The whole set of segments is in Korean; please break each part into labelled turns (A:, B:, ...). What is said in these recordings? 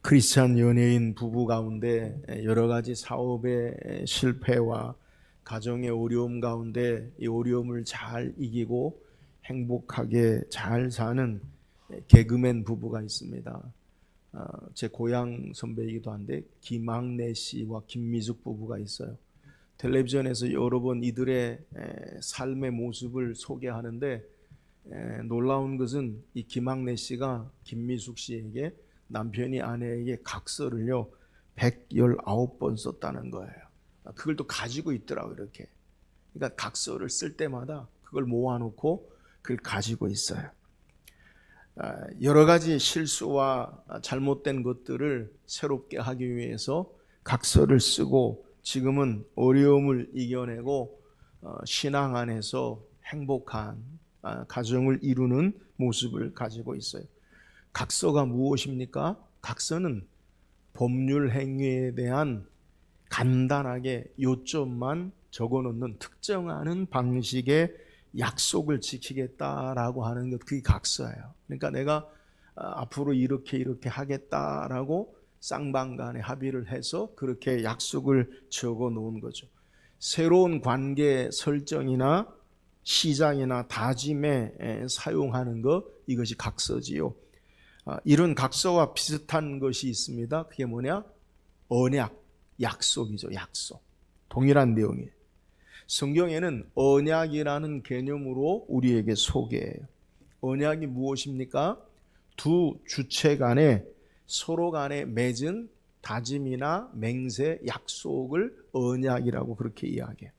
A: 크리스찬 연예인 부부 가운데 여러 가지 사업의 실패와 가정의 어려움 가운데 이 어려움을 잘 이기고 행복하게 잘 사는 개그맨 부부가 있습니다. 제 고향 선배이기도 한데 김학래 씨와 김미숙 부부가 있어요. 텔레비전에서 여러 번 이들의 삶의 모습을 소개하는데 놀라운 것은 이 김학래 씨가 김미숙 씨에게 남편이 아내에게 각서를요 119번 썼다는 거예요. 그걸 또 가지고 있더라고요. 이렇게. 그러니까 각서를 쓸 때마다 그걸 모아놓고 그걸 가지고 있어요. 여러 가지 실수와 잘못된 것들을 새롭게 하기 위해서 각서를 쓰고 지금은 어려움을 이겨내고 신앙 안에서 행복한 가정을 이루는 모습을 가지고 있어요. 각서가 무엇입니까? 각서는 법률 행위에 대한 간단하게 요점만 적어놓는 특정하는 방식의 약속을 지키겠다라고 하는 것, 그게 각서예요. 그러니까 내가 앞으로 이렇게 하겠다라고 쌍방간에 합의를 해서 그렇게 약속을 적어 놓은 거죠. 새로운 관계 설정이나 시작이나 다짐에 사용하는 것, 이것이 각서지요. 이런 각서와 비슷한 것이 있습니다. 그게 뭐냐? 언약, 약속이죠. 약속. 동일한 내용이에요. 성경에는 언약이라는 개념으로 우리에게 소개해요. 언약이 무엇입니까? 두 주체 간에 서로 간에 맺은 다짐이나 맹세, 약속을 언약이라고 그렇게 이야기해요.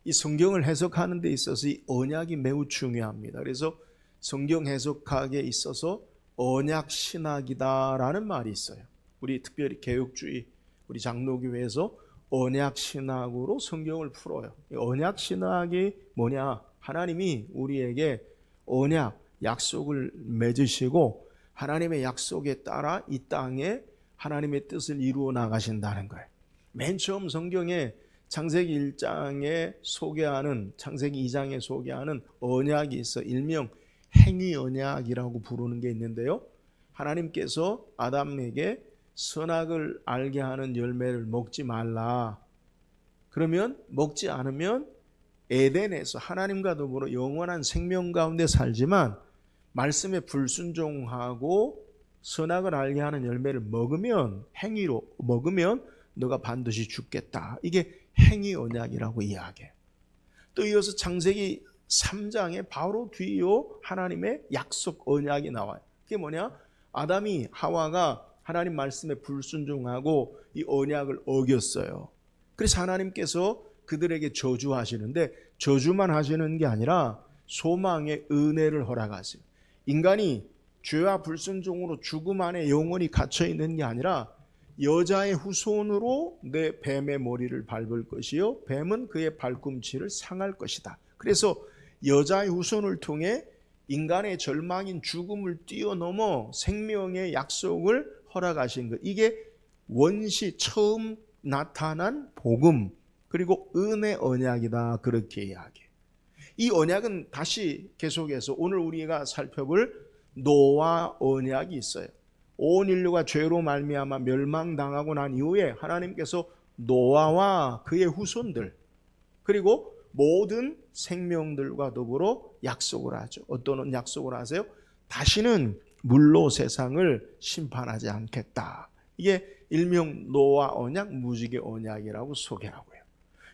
A: 이 성경을 해석하는 데 있어서 이 언약이 매우 중요합니다. 그래서 성경 해석학에 있어서 언약 신학이다라는 말이 있어요. 우리 특별히 개혁주의 우리 장로교회에서 언약 신학으로 성경을 풀어요. 언약 신학이 뭐냐? 하나님이 우리에게 언약, 약속을 맺으시고 하나님의 약속에 따라 이 땅에 하나님의 뜻을 이루어 나가신다는 거예요. 맨 처음 성경에 창세기 1장에 소개하는, 창세기 2장에 소개하는 언약이 있어. 일명 행위 언약이라고 부르는 게 있는데요. 하나님께서 아담에게 선악을 알게 하는 열매를 먹지 말라. 그러면 먹지 않으면 에덴에서 하나님과 더불어 영원한 생명 가운데 살지만 말씀에 불순종하고 선악을 알게 하는 열매를 먹으면, 행위로 먹으면 너가 반드시 죽겠다. 이게 행위 언약이라고 이야기해요. 또 이어서 창세기 3장에 바로 뒤요 하나님의 약속 언약이 나와요. 그게 뭐냐? 아담이 하와가 하나님 말씀에 불순종하고 이 언약을 어겼어요. 그래서 하나님께서 그들에게 저주하시는데 저주만 하시는 게 아니라 소망의 은혜를 허락하세요. 인간이 죄와 불순종으로 죽음 안에 영원히 갇혀 있는 게 아니라 여자의 후손으로 내 뱀의 머리를 밟을 것이요 뱀은 그의 발꿈치를 상할 것이다. 그래서 여자의 후손을 통해 인간의 절망인 죽음을 뛰어넘어 생명의 약속을 허락하신 것. 이게 원시 처음 나타난 복음 그리고 은혜 언약이다. 그렇게 이야기해요. 이 언약은 다시 계속해서 오늘 우리가 살펴볼 노아 언약이 있어요. 온 인류가 죄로 말미암아 멸망당하고 난 이후에 하나님께서 노아와 그의 후손들 그리고 모든 생명들과 더불어 약속을 하죠. 어떤 약속을 하세요? 다시는 물로 세상을 심판하지 않겠다. 이게 일명 노아 언약, 무지개 언약이라고 소개하고요.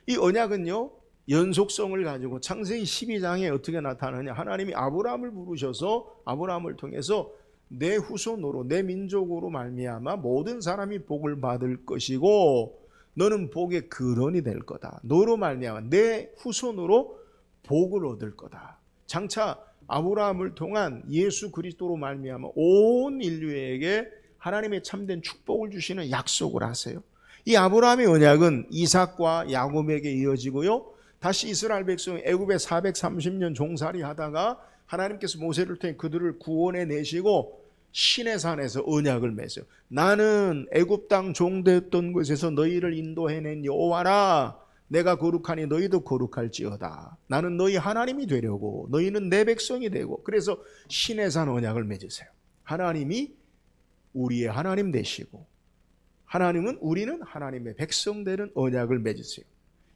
A: 이 언약은요 연속성을 가지고 창세기 12장에 어떻게 나타나냐? 하나님이 아브라함을 부르셔서 아브라함을 통해서 내 후손으로 내 민족으로 말미암아 모든 사람이 복을 받을 것이고 너는 복의 근원이 될 거다. 너로 말미암아 내 후손으로 복을 얻을 거다. 장차 아브라함을 통한 예수 그리스도로 말미암아 온 인류에게 하나님의 참된 축복을 주시는 약속을 하세요. 이 아브라함의 언약은 이삭과 야곱에게 이어지고요. 다시 이스라엘 백성이 애굽에 430년 종살이 하다가 하나님께서 모세를 통해 그들을 구원해 내시고 시내산에서 언약을 맺어요. 나는 애굽 땅 종되었던 곳에서 너희를 인도해낸 여호와라. 내가 거룩하니 너희도 거룩할지어다. 나는 너희 하나님이 되려고 너희는 내 백성이 되고. 그래서 시내산 언약을 맺으세요. 하나님이 우리의 하나님 되시고 하나님은 우리는 하나님의 백성 되는 언약을 맺으세요.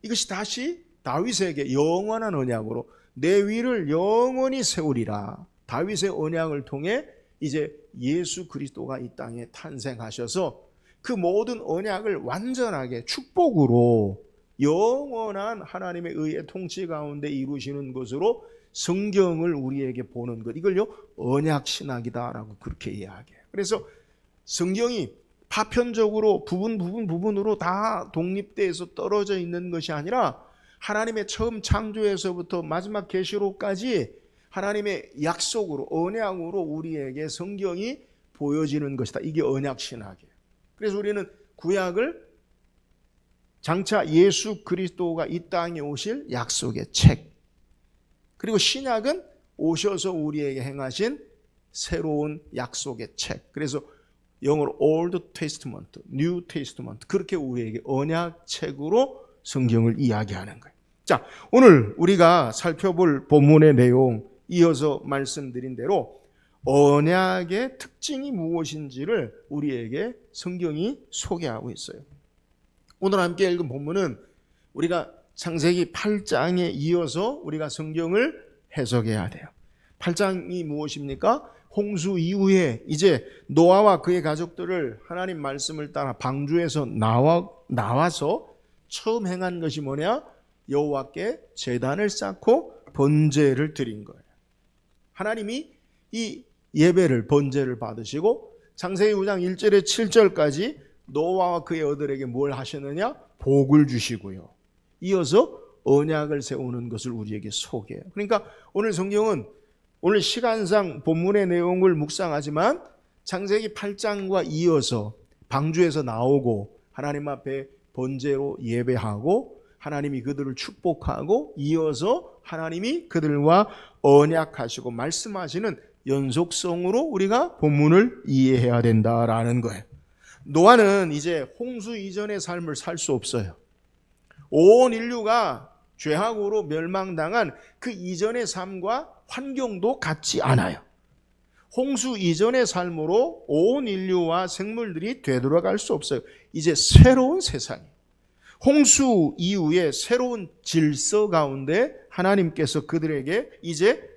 A: 이것이 다시 다윗에게 영원한 언약으로 내 위를 영원히 세우리라. 다윗의 언약을 통해 이제 예수 그리스도가 이 땅에 탄생하셔서 그 모든 언약을 완전하게 축복으로 영원한 하나님의 의의 통치 가운데 이루시는 것으로 성경을 우리에게 보는 것, 이걸요 언약 신학이다라고 그렇게 이야기해요. 그래서 성경이 파편적으로 부분으로 다 독립돼서 떨어져 있는 것이 아니라 하나님의 처음 창조에서부터 마지막 계시록까지 하나님의 약속으로 언약으로 우리에게 성경이 보여지는 것이다. 이게 언약 신학이에요. 그래서 우리는 구약을 장차 예수 그리스도가 이 땅에 오실 약속의 책, 그리고 신약은 오셔서 우리에게 행하신 새로운 약속의 책. 그래서 영어로 Old Testament, New Testament, 그렇게 우리에게 언약책으로 성경을 이야기하는 거예요. 자, 오늘 우리가 살펴볼 본문의 내용, 이어서 말씀드린 대로 언약의 특징이 무엇인지를 우리에게 성경이 소개하고 있어요. 오늘 함께 읽은 본문은 우리가 창세기 8장에 이어서 우리가 성경을 해석해야 돼요. 8장이 무엇입니까? 홍수 이후에 이제 노아와 그의 가족들을 하나님 말씀을 따라 방주에서 나와서 처음 행한 것이 뭐냐? 여호와께 제단을 쌓고 번제를 드린 거예요. 하나님이 이 예배를, 번제를 받으시고 창세기 9장 1절에 7절까지 노아와 그의 어들에게 뭘 하셨느냐? 복을 주시고요. 이어서 언약을 세우는 것을 우리에게 소개해요. 그러니까 오늘 성경은 오늘 시간상 본문의 내용을 묵상하지만 창세기 8장과 이어서 방주에서 나오고 하나님 앞에 번제로 예배하고 하나님이 그들을 축복하고 이어서 하나님이 그들과 언약하시고 말씀하시는 연속성으로 우리가 본문을 이해해야 된다라는 거예요. 노아는 이제 홍수 이전의 삶을 살 수 없어요. 온 인류가 죄악으로 멸망당한 그 이전의 삶과 환경도 같지 않아요. 홍수 이전의 삶으로 온 인류와 생물들이 되돌아갈 수 없어요. 이제 새로운 세상이에요. 홍수 이후에 새로운 질서 가운데 하나님께서 그들에게 이제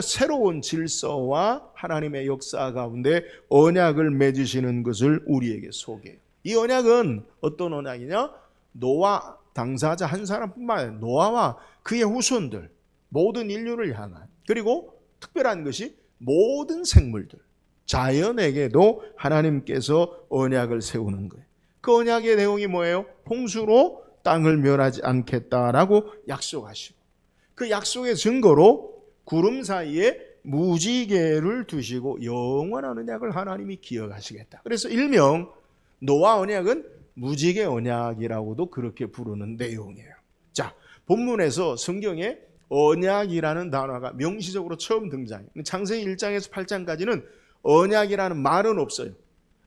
A: 새로운 질서와 하나님의 역사 가운데 언약을 맺으시는 것을 우리에게 소개해요. 이 언약은 어떤 언약이냐? 노아 당사자 한 사람뿐만 아니라 노아와 그의 후손들, 모든 인류를 향한, 그리고 특별한 것이 모든 생물들, 자연에게도 하나님께서 언약을 세우는 거예요. 그 언약의 내용이 뭐예요? 홍수로 땅을 멸하지 않겠다라고 약속하시고 그 약속의 증거로 구름 사이에 무지개를 두시고 영원한 언약을 하나님이 기억하시겠다. 그래서 일명 노아 언약은 무지개 언약이라고도 그렇게 부르는 내용이에요. 자, 본문에서 성경에 언약이라는 단어가 명시적으로 처음 등장해요. 창세기 1장에서 8장까지는 언약이라는 말은 없어요.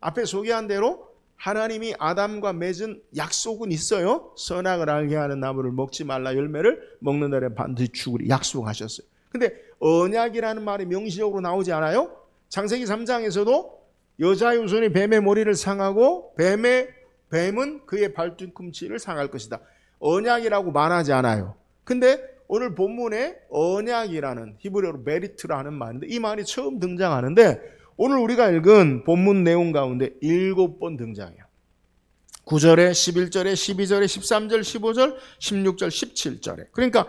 A: 앞에 소개한 대로 하나님이 아담과 맺은 약속은 있어요. 선악을 알게 하는 나무를 먹지 말라, 열매를 먹는 날에 반드시 죽으리 약속하셨어요. 근데 언약이라는 말이 명시적으로 나오지 않아요. 창세기 3장에서도 여자의 후손이 뱀의 머리를 상하고 뱀은 그의 발뒤꿈치를 상할 것이다. 언약이라고 말하지 않아요. 근데 오늘 본문에 언약이라는 히브리어로 메리트라는 말인데 이 말이 처음 등장하는데 오늘 우리가 읽은 본문 내용 가운데 7번 등장해요. 9절에 11절에 12절에 13절 15절 16절 17절에. 그러니까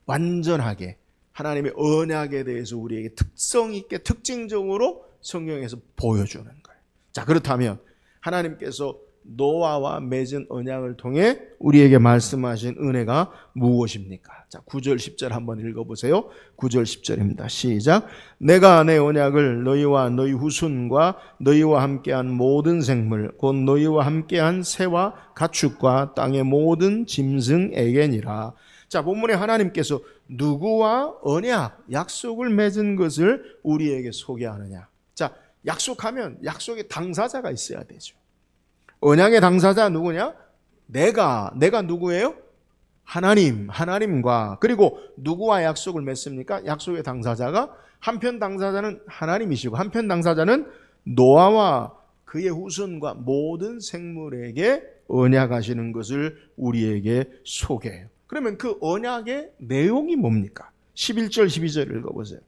A: 완전하게 하나님의 언약에 대해서 우리에게 특성 있게 특징적으로 성경에서 보여주는 거예요. 자, 그렇다면 하나님께서 노아와 맺은 언약을 통해 우리에게 말씀하신 은혜가 무엇입니까? 자, 9절 10절 한번 읽어보세요. 9절 10절입니다. 시작. 내가 내 언약을 너희와 너희 후손과 너희와 함께한 모든 생물 곧 너희와 함께한 새와 가축과 땅의 모든 짐승에게니라. 자, 본문에 하나님께서 누구와 언약, 약속을 맺은 것을 우리에게 소개하느냐. 자, 약속하면 약속의 당사자가 있어야 되죠. 언약의 당사자 누구냐? 내가 누구예요? 하나님과. 그리고 누구와 약속을 맺습니까? 약속의 당사자가 한편 당사자는 하나님이시고 한편 당사자는 노아와 그의 후손과 모든 생물에게 언약하시는 것을 우리에게 소개해요. 그러면 그 언약의 내용이 뭡니까? 11절 12절 읽어보세요.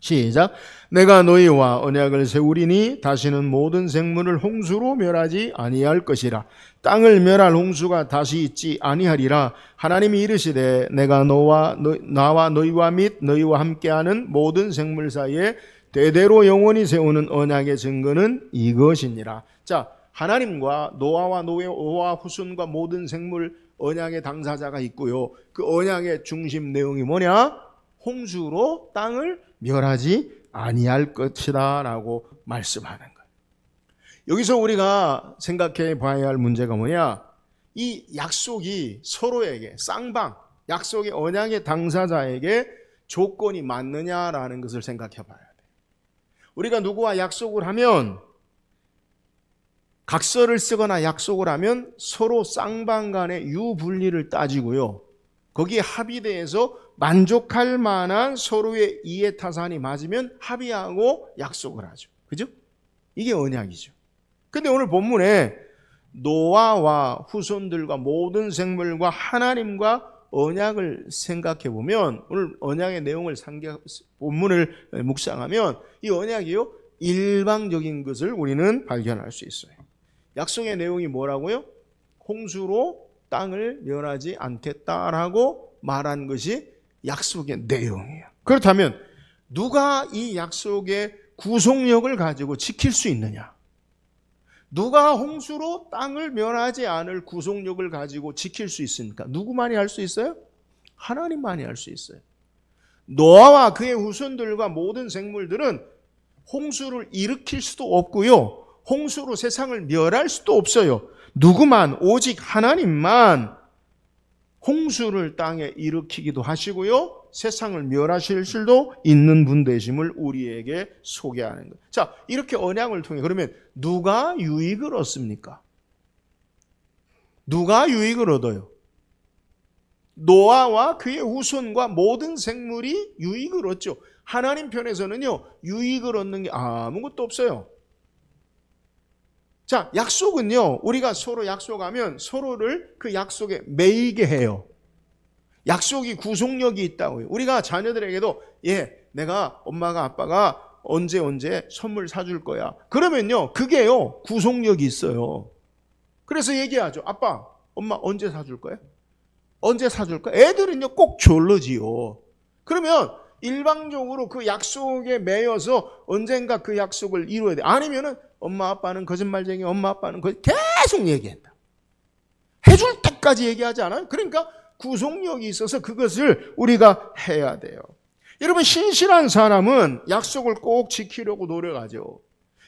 A: 시작. 내가 너희와 언약을 세우리니 다시는 모든 생물을 홍수로 멸하지 아니할 것이라. 땅을 멸할 홍수가 다시 있지 아니하리라. 하나님이 이르시되 내가 나와 너희와 및 너희와 함께하는 모든 생물 사이에 대대로 영원히 세우는 언약의 증거는 이것이니라. 자, 하나님과 노아와 노아 후손과 모든 생물 언약의 당사자가 있고요. 그 언약의 중심 내용이 뭐냐? 홍수로 땅을 멸하지 아니할 것이다 라고 말씀하는 거예요. 여기서 우리가 생각해 봐야 할 문제가 뭐냐? 이 약속이 서로에게 쌍방, 약속의 언약의 당사자에게 조건이 맞느냐라는 것을 생각해 봐야 돼요. 우리가 누구와 약속을 하면, 각서를 쓰거나 약속을 하면 서로 쌍방 간의 유불리를 따지고요. 거기에 합의돼서 만족할 만한 서로의 이해타산이 맞으면 합의하고 약속을 하죠. 그죠? 이게 언약이죠. 근데 오늘 본문에 노아와 후손들과 모든 생물과 하나님과 언약을 생각해 보면, 오늘 언약의 내용을 본문을 묵상하면 이 언약이요, 일방적인 것을 우리는 발견할 수 있어요. 약속의 내용이 뭐라고요? 홍수로 땅을 멸하지 않겠다라고 말한 것이 약속의 내용이에요. 그렇다면 누가 이 약속의 구속력을 가지고 지킬 수 있느냐? 누가 홍수로 땅을 멸하지 않을 구속력을 가지고 지킬 수 있습니까? 누구만이 할 수 있어요? 하나님만이 할 수 있어요. 노아와 그의 후손들과 모든 생물들은 홍수를 일으킬 수도 없고요, 홍수로 세상을 멸할 수도 없어요. 누구만, 오직 하나님만 홍수를 땅에 일으키기도 하시고요, 세상을 멸하실 수도 있는 분 되심을 우리에게 소개하는 거예요. 자, 이렇게 언약을 통해 그러면 누가 유익을 얻습니까? 누가 유익을 얻어요? 노아와 그의 후손과 모든 생물이 유익을 얻죠. 하나님 편에서는요, 유익을 얻는 게 아무것도 없어요. 자, 약속은요, 우리가 서로 약속하면 서로를 그 약속에 매이게 해요. 약속이 구속력이 있다고요. 우리가 자녀들에게도 내가 엄마가 아빠가 언제 선물 사줄 거야. 그러면요, 그게요, 구속력이 있어요. 그래서 얘기하죠. 아빠, 엄마 언제 사줄 거야? 언제 사줄 거야? 애들은요, 꼭 졸르지요. 그러면 일방적으로 그 약속에 매여서 언젠가 그 약속을 이루어야 돼. 아니면은 엄마 아빠는 거짓말쟁이, 엄마 아빠는 계속 얘기한다. 해줄 때까지 얘기하지 않아요? 그러니까 구속력이 있어서 그것을 우리가 해야 돼요. 여러분, 신실한 사람은 약속을 꼭 지키려고 노력하죠.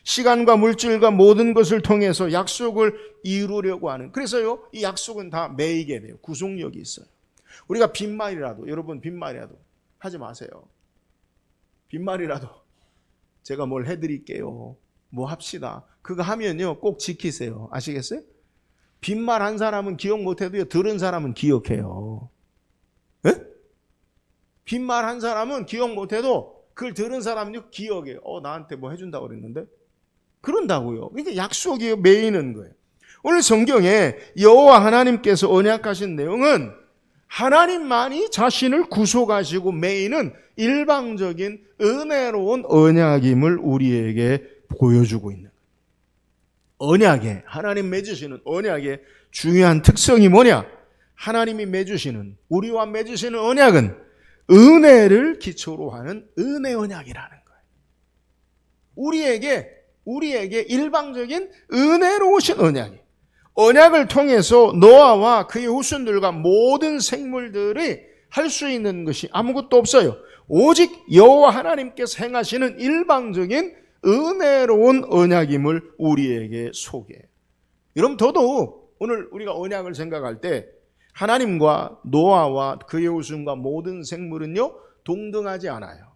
A: 시간과 물질과 모든 것을 통해서 약속을 이루려고 하는. 그래서요, 이 약속은 다 매이게 돼요. 구속력이 있어요. 우리가 빈말이라도, 여러분 빈말이라도 하지 마세요. 빈말이라도 제가 뭘 해드릴게요, 뭐 합시다, 그거 하면요 꼭 지키세요. 아시겠어요? 빈말 한 사람은 기억 못해도요, 들은 사람은 기억해요. 에? 빈말 한 사람은 기억 못해도 그걸 들은 사람은 기억해요. 나한테 뭐 해준다고 그랬는데? 그런다고요. 이게 약속이 매이는 거예요. 오늘 성경에 여호와 하나님께서 언약하신 내용은 하나님만이 자신을 구속하시고 매이는 일방적인 은혜로운 언약임을 우리에게 보여주고 있는 거예요. 언약에, 하나님 맺으시는 언약의 중요한 특성이 뭐냐? 하나님이 맺으시는, 우리와 맺으시는 언약은 은혜를 기초로 하는 은혜 언약이라는 거예요. 우리에게 일방적인 은혜로우신 언약이, 언약을 통해서 노아와 그의 후손들과 모든 생물들이 할 수 있는 것이 아무것도 없어요. 오직 여호와 하나님께서 행하시는 일방적인 은혜로운 언약임을 우리에게 소개해요. 여러분, 더더욱 오늘 우리가 언약을 생각할 때 하나님과 노아와 그의 후손과 모든 생물은요, 동등하지 않아요.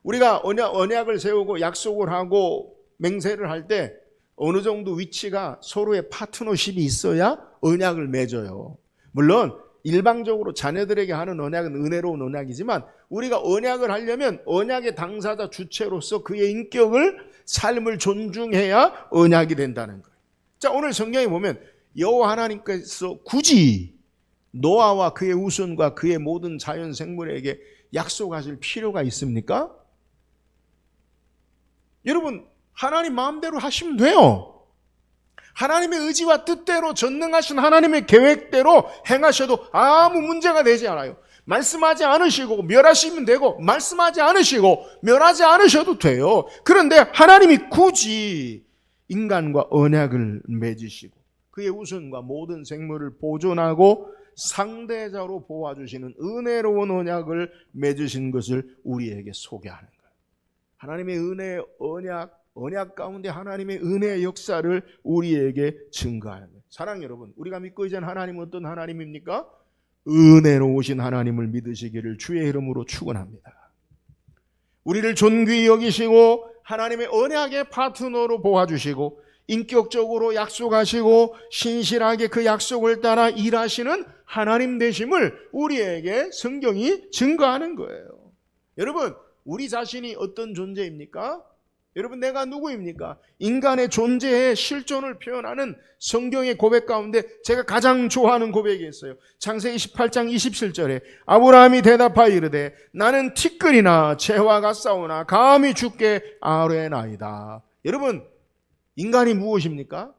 A: 우리가 언약을 세우고 약속을 하고 맹세를 할 때 어느 정도 위치가 서로의 파트너십이 있어야 언약을 맺어요. 물론 일방적으로 자녀들에게 하는 언약은 은혜로운 언약이지만 우리가 언약을 하려면 언약의 당사자 주체로서 그의 인격을 삶을 존중해야 언약이 된다는 거예요. 자, 오늘 성경에 보면 여호와 하나님께서 굳이 노아와 그의 후손과 그의 모든 자연 생물에게 약속하실 필요가 있습니까? 여러분, 하나님 마음대로 하시면 돼요. 하나님의 의지와 뜻대로 전능하신 하나님의 계획대로 행하셔도 아무 문제가 되지 않아요. 말씀하지 않으시고 멸하시면 되고 말씀하지 않으시고 멸하지 않으셔도 돼요. 그런데 하나님이 굳이 인간과 언약을 맺으시고 그의 후손과 모든 생물을 보존하고 상대자로 보아주시는 은혜로운 언약을 맺으신 것을 우리에게 소개하는 거예요. 하나님의 은혜의 언약 가운데 하나님의 은혜의 역사를 우리에게 증거하는 거예요. 사랑 여러분, 우리가 믿고 있는 하나님은 어떤 하나님입니까? 은혜로우신 하나님을 믿으시기를 주의 이름으로 축원합니다. 우리를 존귀히 여기시고 하나님의 언약의 파트너로 보아주시고 인격적으로 약속하시고 신실하게 그 약속을 따라 일하시는 하나님 되심을 우리에게 성경이 증거하는 거예요. 여러분, 우리 자신이 어떤 존재입니까? 여러분, 내가 누구입니까? 인간의 존재의 실존을 표현하는 성경의 고백 가운데 제가 가장 좋아하는 고백이 있어요. 창세기 18장 27절에 아브라함이 대답하여 이르되 나는 티끌이나 재와 같사오나 감히 주께 아뢰나이다. 여러분, 인간이 무엇입니까?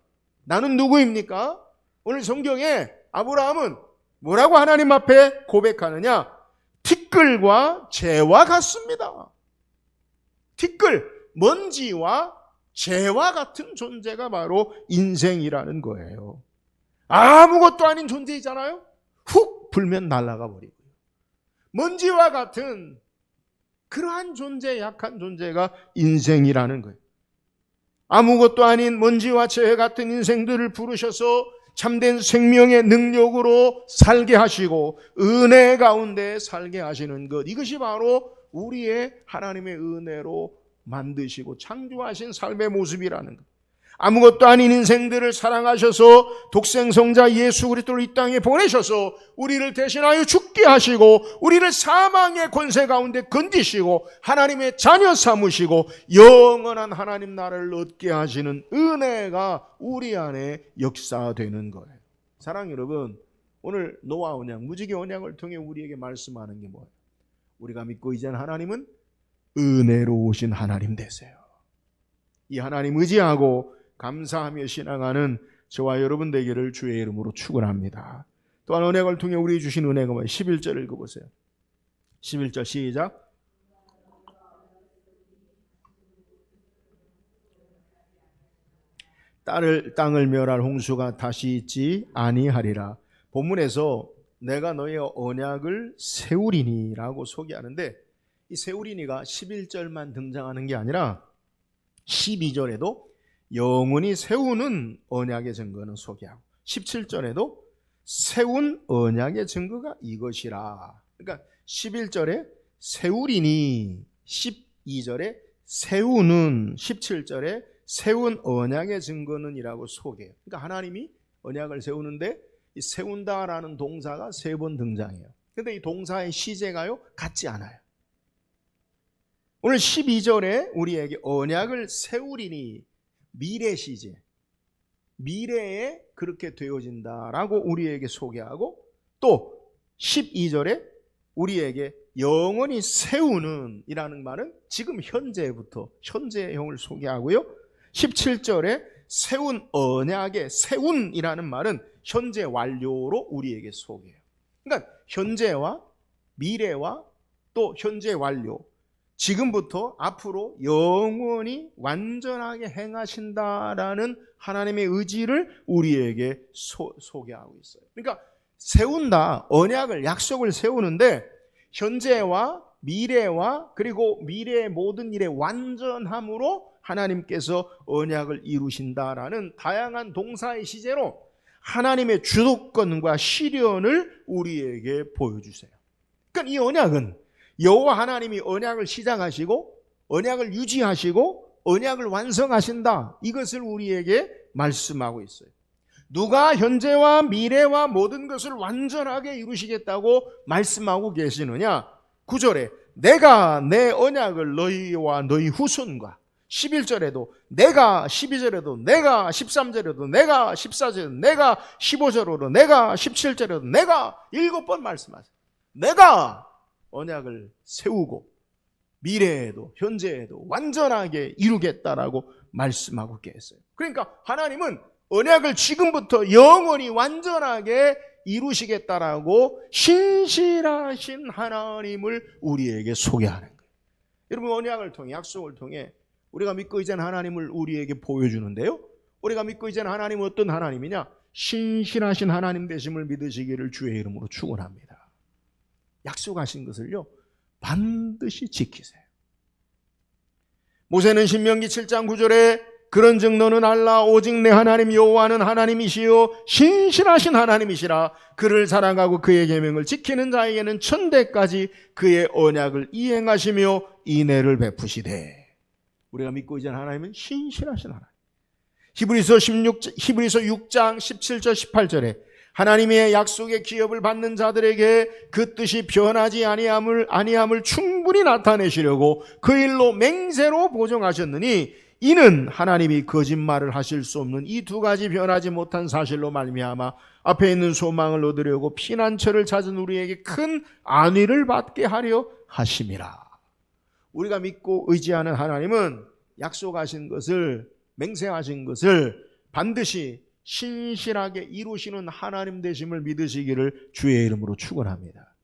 A: 나는 누구입니까? 오늘 성경에 아브라함은 뭐라고 하나님 앞에 고백하느냐? 티끌과 재와 같습니다. 티끌, 먼지와 재와 같은 존재가 바로 인생이라는 거예요. 아무것도 아닌 존재이잖아요. 훅 불면 날아가 버리고요. 먼지와 같은 그러한 존재, 약한 존재가 인생이라는 거예요. 아무것도 아닌 먼지와 재 같은 인생들을 부르셔서 참된 생명의 능력으로 살게 하시고 은혜 가운데 살게 하시는 것, 이것이 바로 우리의 하나님의 은혜로 만드시고 창조하신 삶의 모습이라는 것. 아무것도 아닌 인생들을 사랑하셔서 독생성자 예수 그리스도를 이 땅에 보내셔서 우리를 대신하여 죽게 하시고 우리를 사망의 권세 가운데 건지시고 하나님의 자녀 삼으시고 영원한 하나님 나라를 얻게 하시는 은혜가 우리 안에 역사되는 거예요. 사랑 여러분, 오늘 노아 언약, 무지개 언약을 통해 우리에게 말씀하는 게 뭐예요? 우리가 믿고 이제 하나님은 은혜로우신 하나님 되세요. 이 하나님 의지하고 감사하며 신앙하는 저와 여러분 되기를 주의 이름으로 축원합니다. 또한 언약을 통해 우리 주신 은혜가 뭐예요? 11절 읽어보세요. 11절 시작. 땅을 멸할 홍수가 다시 있지 아니하리라. 본문에서 내가 너의 언약을 세우리니 라고 소개하는데 이 세우리니가 11절만 등장하는 게 아니라 12절에도 영원히 세우는 언약의 증거는 소개하고 17절에도 세운 언약의 증거가 이것이라. 그러니까 11절에 세우리니, 12절에 세우는, 17절에 세운 언약의 증거는 이라고 소개해요. 그러니까 하나님이 언약을 세우는데 이 세운다라는 동사가 3번 등장해요. 그런데 이 동사의 시제가요 같지 않아요. 오늘 12절에 우리에게 언약을 세우리니 미래 시제, 미래에 그렇게 되어진다라고 우리에게 소개하고 또 12절에 우리에게 영원히 세우는 이라는 말은 지금 현재부터 현재형을 소개하고요. 17절에 세운 언약의 세운이라는 말은 현재 완료로 우리에게 소개해요. 그러니까 현재와 미래와 또 현재 완료, 지금부터 앞으로 영원히 완전하게 행하신다라는 하나님의 의지를 우리에게 소개하고 있어요. 그러니까 세운다, 언약을, 약속을 세우는데 현재와 미래와 그리고 미래의 모든 일의 완전함으로 하나님께서 언약을 이루신다라는 다양한 동사의 시제로 하나님의 주도권과 실현을 우리에게 보여주세요. 그러니까 이 언약은 여호와 하나님이 언약을 시작하시고 언약을 유지하시고 언약을 완성하신다, 이것을 우리에게 말씀하고 있어요. 누가 현재와 미래와 모든 것을 완전하게 이루시겠다고 말씀하고 계시느냐? 9절에 내가 내 언약을 너희와 너희 후손과, 11절에도 내가, 12절에도 내가, 13절에도 내가, 14절에도 내가, 15절에도 내가, 17절에도 내가 7번 말씀하세요. 내가 언약을 세우고 미래에도 현재에도 완전하게 이루겠다라고 말씀하고 계세요. 그러니까 하나님은 언약을 지금부터 영원히 완전하게 이루시겠다라고 신실하신 하나님을 우리에게 소개하는 거예요. 여러분, 언약을 통해, 약속을 통해 우리가 믿고 이제는 하나님을 우리에게 보여주는데요, 우리가 믿고 이제는 하나님은 어떤 하나님이냐? 신실하신 하나님 되심을 믿으시기를 주의 이름으로 축원합니다. 약속하신 것을요 반드시 지키세요. 모세는 신명기 7장 9절에 그런즉 너는 알라 오직 내 하나님 여호와는 하나님이시요 신실하신 하나님이시라. 그를 사랑하고 그의 계명을 지키는 자에게는 천대까지 그의 언약을 이행하시며 인애를 베푸시되. 우리가 믿고 이제는 하나님은 신실하신 하나님. 히브리서 6장 17절 18절에 하나님의 약속의 기업을 받는 자들에게 그 뜻이 변하지 아니함을 충분히 나타내시려고 그 일로 맹세로 보정하셨느니 이는 하나님이 거짓말을 하실 수 없는 이 두 가지 변하지 못한 사실로 말미암아 앞에 있는 소망을 얻으려고 피난처를 찾은 우리에게 큰 안위를 받게 하려 하심이라. 우리가 믿고 의지하는 하나님은 약속하신 것을, 맹세하신 것을 반드시 신실하게 이루시는 하나님 되심을 믿으시기를 주의 이름으로 축원합니다.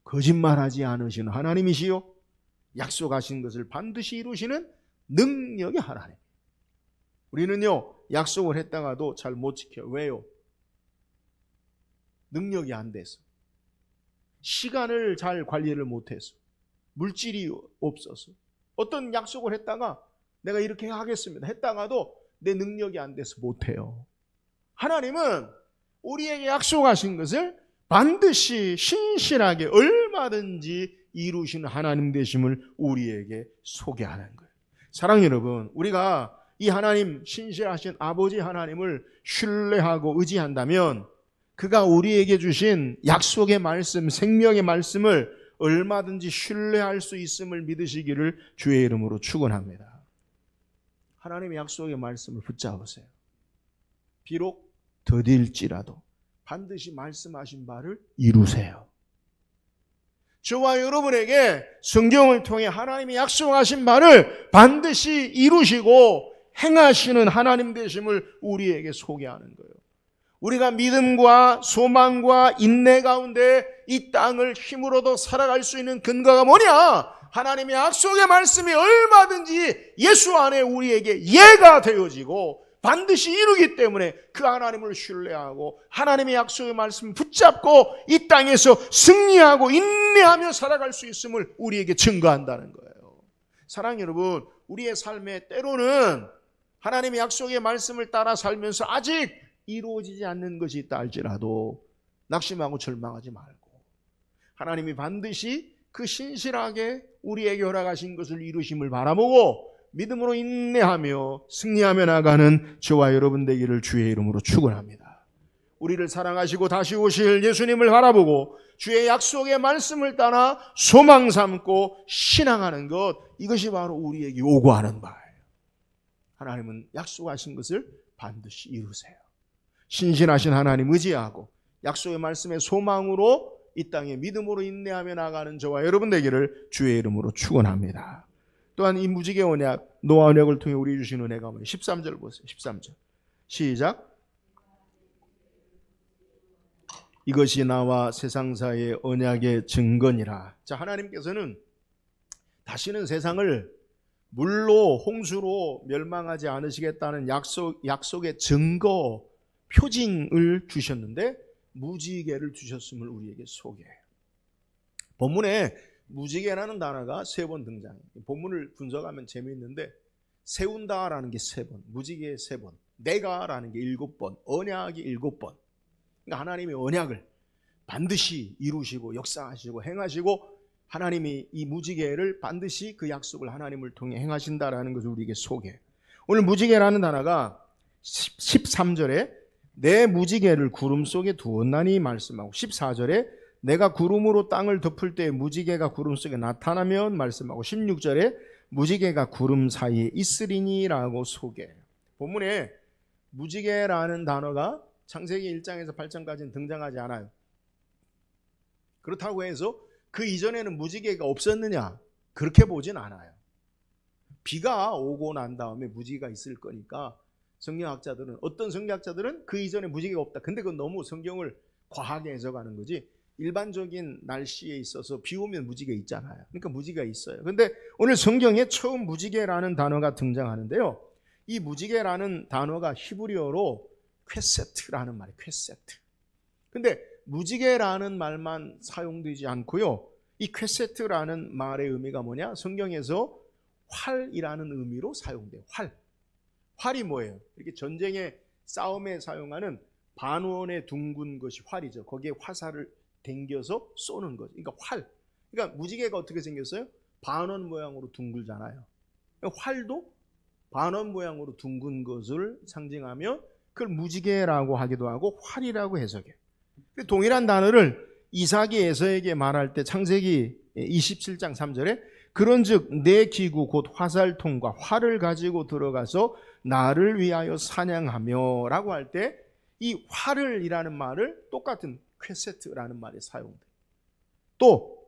A: 거짓말하지 않으시는 하나님이시요 약속하신 것을 반드시 이루시는 능력의 하나님. 우리는요 약속을 했다가도 잘 못 지켜요. 왜요? 능력이 안 돼서, 시간을 잘 관리를 못해서, 물질이 없어서. 어떤 약속을 했다가 내가 이렇게 하겠습니다 했다가도 내 능력이 안 돼서 못해요. 하나님은 우리에게 약속하신 것을 반드시 신실하게 얼마든지 이루시는 하나님 되심을 우리에게 소개하는 거예요. 사랑하는 여러분, 우리가 이 하나님, 신실하신 아버지 하나님을 신뢰하고 의지한다면 그가 우리에게 주신 약속의 말씀, 생명의 말씀을 얼마든지 신뢰할 수 있음을 믿으시기를 주의 이름으로 축원합니다. 하나님의 약속의 말씀을 붙잡으세요. 비록 더딜지라도 반드시 말씀하신 바를 이루세요. 저와 여러분에게 성경을 통해 하나님이 약속하신 바를 반드시 이루시고 행하시는 하나님 되심을 우리에게 소개하는 거예요. 우리가 믿음과 소망과 인내 가운데 이 땅을 힘으로도 살아갈 수 있는 근거가 뭐냐? 하나님의 약속의 말씀이 얼마든지 예수 안에 우리에게 예가 되어지고 반드시 이루기 때문에 그 하나님을 신뢰하고 하나님의 약속의 말씀을 붙잡고 이 땅에서 승리하고 인내하며 살아갈 수 있음을 우리에게 증거한다는 거예요. 사랑하는 여러분, 우리의 삶에 때로는 하나님의 약속의 말씀을 따라 살면서 아직 이루어지지 않는 것이 있다 할지라도 낙심하고 절망하지 말고 하나님이 반드시 그 신실하게 우리에게 허락하신 것을 이루심을 바라보고 믿음으로 인내하며 승리하며 나가는 저와 여러분 되기를 주의 이름으로 축원합니다. 우리를 사랑하시고 다시 오실 예수님을 바라보고 주의 약속의 말씀을 따라 소망 삼고 신앙하는 것, 이것이 바로 우리에게 요구하는 바예요. 하나님은 약속하신 것을 반드시 이루세요. 신실하신 하나님 의지하고 약속의 말씀의 소망으로 이 땅에 믿음으로 인내하며 나가는 저와 여러분 되기를 주의 이름으로 축원합니다. 또한 이 무지개 언약, 노아 언약을 통해 우리 주신 은혜가 뭐예요? 13절 보세요. 13절 시작. 이것이 나와 세상 사이의 언약의 증거니라. 자, 하나님께서는 다시는 세상을 물로 홍수로 멸망하지 않으시겠다는 약속의 증거, 표징을 주셨는데 무지개를 주셨음을 우리에게 소개해요. 본문에 무지개라는 단어가 3번 등장해요. 본문을 분석하면 재미있는데 세운다라는 게 3번, 무지개 3번, 내가라는 게 7번, 언약이 7번. 그러니까 하나님의 언약을 반드시 이루시고 역사하시고 행하시고 하나님이 이 무지개를 반드시 그 약속을 하나님을 통해 행하신다라는 것을 우리에게 소개해요. 오늘 무지개라는 단어가 13절에 내 무지개를 구름 속에 두었나니 말씀하고 14절에 내가 구름으로 땅을 덮을 때 무지개가 구름 속에 나타나면 말씀하고 16절에 무지개가 구름 사이에 있으리니라고 소개해요. 본문에 무지개라는 단어가 창세기 1장에서 8장까지는 등장하지 않아요. 그렇다고 해서 그 이전에는 무지개가 없었느냐? 그렇게 보진 않아요. 비가 오고 난 다음에 무지개가 있을 거니까 성경학자들은, 어떤 성경학자들은 그 이전에 무지개가 없다. 근데 그건 너무 성경을 과하게 해석하는 거지. 일반적인 날씨에 있어서 비 오면 무지개 있잖아요. 그러니까 무지개가 있어요. 근데 오늘 성경에 처음 무지개라는 단어가 등장하는데요. 이 무지개라는 단어가 히브리어로 퀘세트라는 말이에요. 퀘세트. 근데 무지개라는 말만 사용되지 않고요. 이 퀘세트라는 말의 의미가 뭐냐? 성경에서 활이라는 의미로 사용돼요. 활. 활이 뭐예요? 이렇게 전쟁에 싸움에 사용하는 반원의 둥근 것이 활이죠. 거기에 화살을 당겨서 쏘는 거죠. 그러니까 활. 그러니까 무지개가 어떻게 생겼어요? 반원 모양으로 둥글잖아요. 활도 반원 모양으로 둥근 것을 상징하며 그걸 무지개라고 하기도 하고 활이라고 해석해요. 동일한 단어를 이삭이 에서에게 말할 때 창세기 27장 3절에 그런즉 내 기구 곧 화살통과 활을 가지고 들어가서 나를 위하여 사냥하며 라고 할 때 이 활을이라는 말을 똑같은 퀘세트라는 말이 사용돼요. 또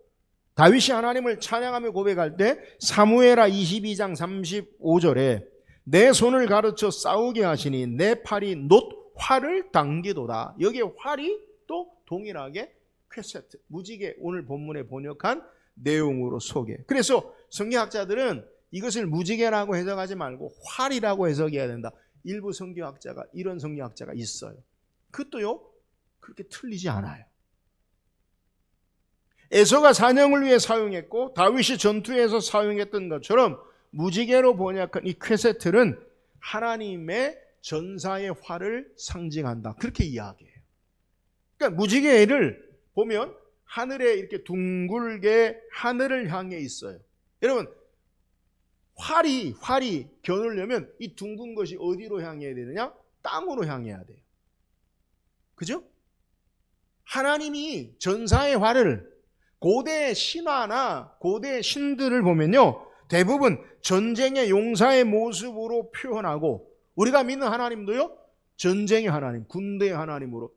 A: 다윗이 하나님을 찬양하며 고백할 때 사무엘하 22장 35절에 내 손을 가르쳐 싸우게 하시니 내 팔이 놋 활을 당기도다. 여기에 활이 또 동일하게 퀘세트, 무지개, 오늘 본문에 번역한 내용으로 소개. 그래서 성경학자들은 이것을 무지개라고 해석하지 말고 활이라고 해석해야 된다. 일부 성경학자가, 이런 성경학자가 있어요. 그것도요 그렇게 틀리지 않아요. 에서가 사냥을 위해 사용했고 다윗이 전투에서 사용했던 것처럼 무지개로 번역한 이 퀘세트는 하나님의 전사의 활을 상징한다. 그렇게 이야기해요. 그러니까 무지개를 보면 하늘에 이렇게 둥글게 하늘을 향해 있어요. 여러분, 활이 겨누려면 이 둥근 것이 어디로 향해야 되느냐? 땅으로 향해야 돼요. 그죠? 하나님이 전사의 활을, 고대 신화나 고대 신들을 보면요 대부분 전쟁의 용사의 모습으로 표현하고, 우리가 믿는 하나님도요 전쟁의 하나님, 군대의 하나님으로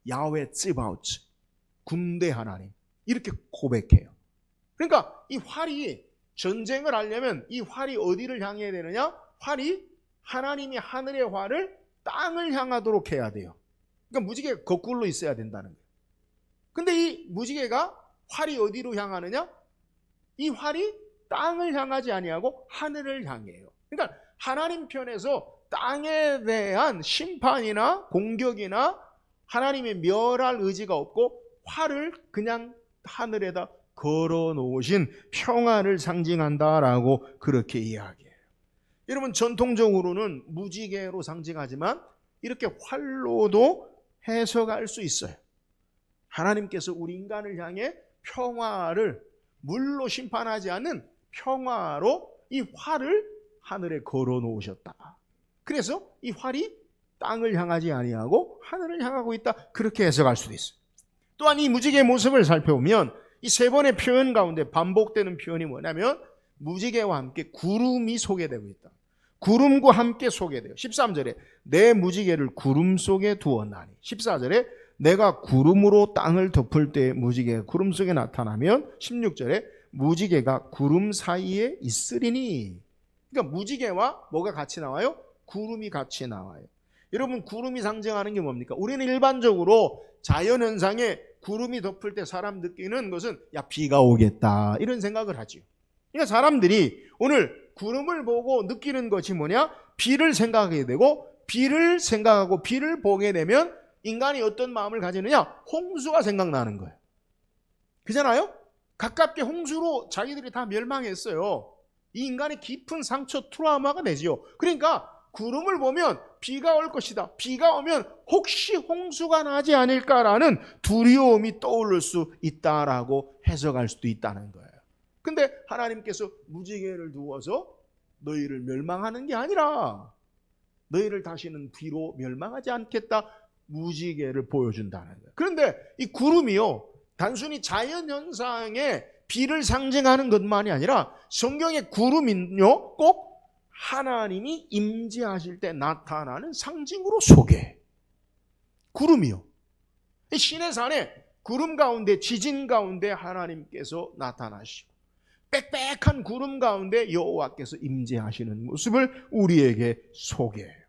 A: 야훼 찌바우츠, 군대 하나님, 이렇게 고백해요. 그러니까 이 활이, 전쟁을 하려면 이 활이 어디를 향해야 되느냐? 활이, 하나님이 하늘의 활을 땅을 향하도록 해야 돼요. 그러니까 무지개가 거꾸로 있어야 된다는 거예요. 근데 이 무지개가 활이 어디로 향하느냐? 이 활이 땅을 향하지 아니하고 하늘을 향해요. 그러니까 하나님 편에서 땅에 대한 심판이나 공격이나 하나님의 멸할 의지가 없고 활을 그냥 하늘에다 걸어 놓으신 평화를 상징한다라고 그렇게 이야기해요. 여러분, 전통적으로는 무지개로 상징하지만 이렇게 활로도 해석할 수 있어요. 하나님께서 우리 인간을 향해 평화를, 물로 심판하지 않는 평화로 이 활을 하늘에 걸어 놓으셨다. 그래서 이 활이 땅을 향하지 아니하고 하늘을 향하고 있다. 그렇게 해석할 수도 있어요. 또한 이 무지개의 모습을 살펴보면 이 세 번의 표현 가운데 반복되는 표현이 뭐냐면 무지개와 함께 구름이 소개되고 있다. 구름과 함께 소개돼요. 13절에 내 무지개를 구름 속에 두었나니, 14절에 내가 구름으로 땅을 덮을 때 무지개가 구름 속에 나타나면, 16절에 무지개가 구름 사이에 있으리니. 그러니까 무지개와 뭐가 같이 나와요? 구름이 같이 나와요. 여러분, 구름이 상징하는 게 뭡니까? 우리는 일반적으로 자연현상에 구름이 덮을 때 사람 느끼는 것은 야, 비가 오겠다, 이런 생각을 하죠. 그러니까 사람들이 오늘 구름을 보고 느끼는 것이 뭐냐? 비를 생각하게 되고, 비를 생각하고 비를 보게 되면 인간이 어떤 마음을 가지느냐? 홍수가 생각나는 거예요. 그잖아요? 가깝게 홍수로 자기들이 다 멸망했어요. 이 인간의 깊은 상처, 트라우마가 되지요. 그러니까 구름을 보면 비가 올 것이다, 비가 오면 혹시 홍수가 나지 않을까라는 두려움이 떠오를 수 있다라고 해석할 수도 있다는 거예요. 근데 하나님께서 무지개를 두어서 너희를 멸망하는 게 아니라 너희를 다시는 비로 멸망하지 않겠다, 무지개를 보여준다는 거예요. 그런데 이 구름이요, 단순히 자연현상의 비를 상징하는 것만이 아니라 성경의 구름은요, 꼭 하나님이 임재하실 때 나타나는 상징으로 소개해. 구름이요. 신의 산에 구름 가운데, 지진 가운데 하나님께서 나타나시고 빽빽한 구름 가운데 여호와께서 임재하시는 모습을 우리에게 소개해요.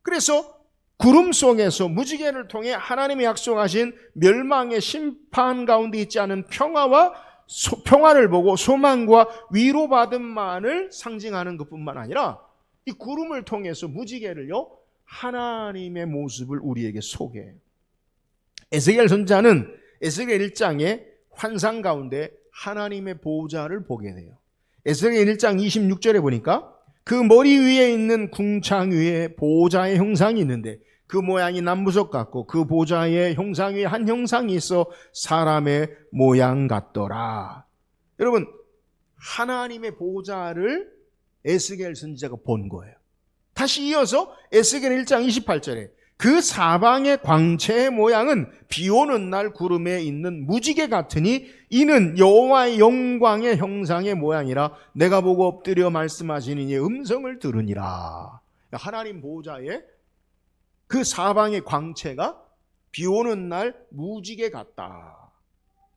A: 그래서 구름 속에서 무지개를 통해 하나님이 약속하신 멸망의 심판 가운데 있지 않은 평화를 보고 소망과 위로받음만을 상징하는 것뿐만 아니라 이 구름을 통해서 무지개를요, 하나님의 모습을 우리에게 소개해요. 에스겔 선지자는 에스겔 1장의 환상 가운데 하나님의 보좌를 보게 돼요. 에스겔 1장 26절에 보니까 그 머리 위에 있는 궁창 위에 보좌의 형상이 있는데 그 모양이 남부석 같고 그 보좌의 형상 위에 한 형상이 있어 사람의 모양 같더라. 여러분, 하나님의 보좌를 에스겔 선지자가 본 거예요. 다시 이어서 에스겔 1장 28절에 그 사방의 광채의 모양은 비 오는 날 구름에 있는 무지개 같으니 이는 여호와의 영광의 형상의 모양이라 내가 보고 엎드려 말씀하시니 이의 음성을 들으니라. 하나님 보좌에 그 사방의 광채가 비 오는 날 무지개 같다.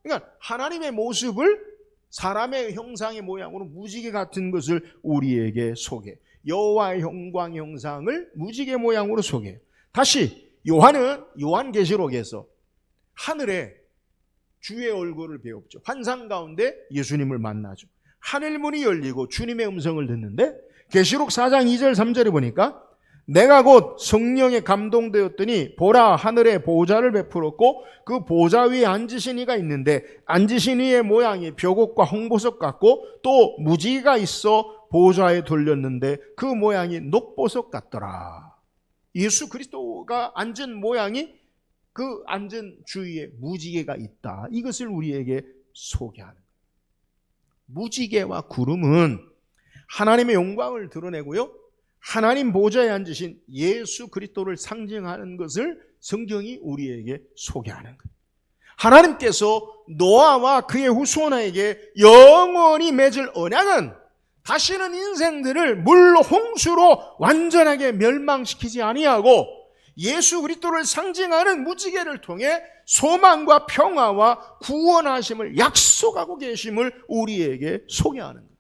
A: 그러니까 하나님의 모습을 사람의 형상의 모양으로 무지개 같은 것을 우리에게 소개. 여호와의 영광의 형상을 무지개 모양으로 소개. 다시 요한은 요한계시록에서 하늘에 주의 얼굴을 배웠죠. 환상 가운데 예수님을 만나죠. 하늘문이 열리고 주님의 음성을 듣는데 계시록 4장 2절 3절에 보니까 내가 곧 성령에 감동되었더니 보라 하늘에 보좌를 베풀었고 그 보좌 위에 앉으신 이가 있는데 앉으신 이의 모양이 벽옥과 홍보석 같고 또 무지개가 있어 보좌에 돌렸는데 그 모양이 녹보석 같더라. 예수 그리스도가 앉은 모양이 그 앉은 주위에 무지개가 있다. 이것을 우리에게 소개하는 거예요. 무지개와 구름은 하나님의 영광을 드러내고요, 하나님 보좌에 앉으신 예수 그리스도를 상징하는 것을 성경이 우리에게 소개하는 거예요. 하나님께서 노아와 그의 후손에게 영원히 맺을 언약은 다시는 인생들을 물로 홍수로 완전하게 멸망시키지 아니하고 예수 그리스도를 상징하는 무지개를 통해 소망과 평화와 구원하심을 약속하고 계심을 우리에게 소개하는 거예요.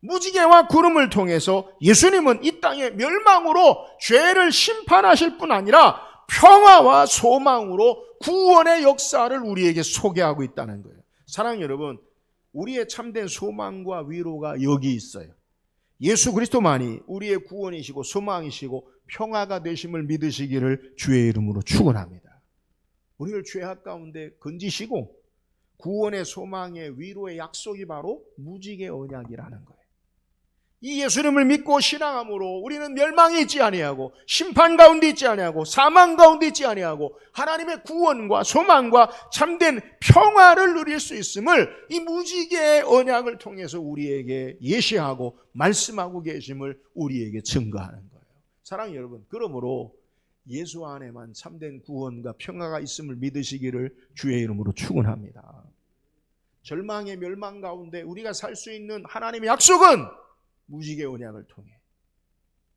A: 무지개와 구름을 통해서 예수님은 이 땅의 멸망으로 죄를 심판하실 뿐 아니라 평화와 소망으로 구원의 역사를 우리에게 소개하고 있다는 거예요. 사랑하는 여러분, 우리의 참된 소망과 위로가 여기 있어요. 예수 그리스도만이 우리의 구원이시고 소망이시고 평화가 되심을 믿으시기를 주의 이름으로 축원합니다. 우리를 죄악 가운데 건지시고 구원의 소망의 위로의 약속이 바로 무지개 언약이라는 거예요. 이 예수님을 믿고 신앙함으로 우리는 멸망에 있지 아니하고 심판 가운데 있지 아니하고 사망 가운데 있지 아니하고 하나님의 구원과 소망과 참된 평화를 누릴 수 있음을 이 무지개의 언약을 통해서 우리에게 예시하고 말씀하고 계심을 우리에게 증거하는 거예요. 사랑하는 여러분, 그러므로 예수 안에만 참된 구원과 평화가 있음을 믿으시기를 주의 이름으로 축원합니다. 절망의 멸망 가운데 우리가 살 수 있는 하나님의 약속은 무지개 언약을 통해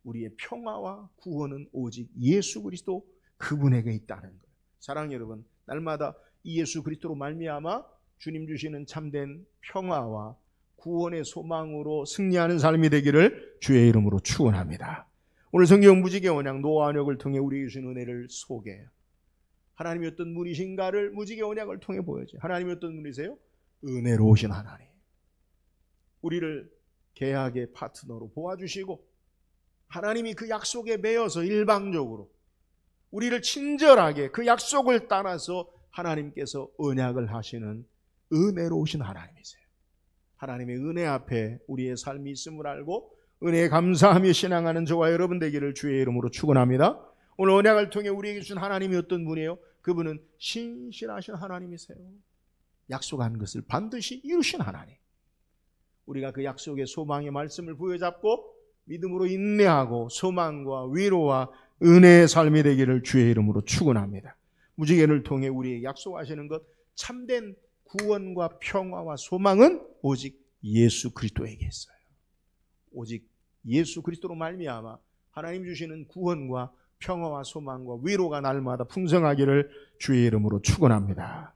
A: 우리의 평화와 구원은 오직 예수 그리스도 그분에게 있다는 거예요. 사랑하는 여러분, 날마다 이 예수 그리스도로 말미암아 주님 주시는 참된 평화와 구원의 소망으로 승리하는 삶이 되기를 주의 이름으로 축원합니다. 오늘 성경 무지개 언약 노아 언약을 통해 우리에게 주신 은혜를 소개해요. 하나님이 어떤 분이신가를 무지개 언약을 통해 보여줘요. 하나님이 어떤 분이세요? 은혜로우신 하나님. 우리를 계약의 파트너로 보아주시고 하나님이 그 약속에 매여서 일방적으로 우리를 친절하게 그 약속을 따라서 하나님께서 언약을 하시는 은혜로우신 하나님이세요. 하나님의 은혜 앞에 우리의 삶이 있음을 알고 은혜에 감사하며 신앙하는 저와 여러분 되기를 주의 이름으로 축원합니다. 오늘 언약을 통해 우리에게 주신 하나님이 어떤 분이에요? 그분은 신실하신 하나님이세요. 약속한 것을 반드시 이루신 하나님. 우리가 그 약속의 소망의 말씀을 부여잡고 믿음으로 인내하고 소망과 위로와 은혜의 삶이 되기를 주의 이름으로 축원합니다. 무지개를 통해 우리에게 약속하시는 것, 참된 구원과 평화와 소망은 오직 예수 그리스도에게 있어요. 오직 예수 그리스도로 말미암아 하나님 주시는 구원과 평화와 소망과 위로가 날마다 풍성하기를 주의 이름으로 축원합니다.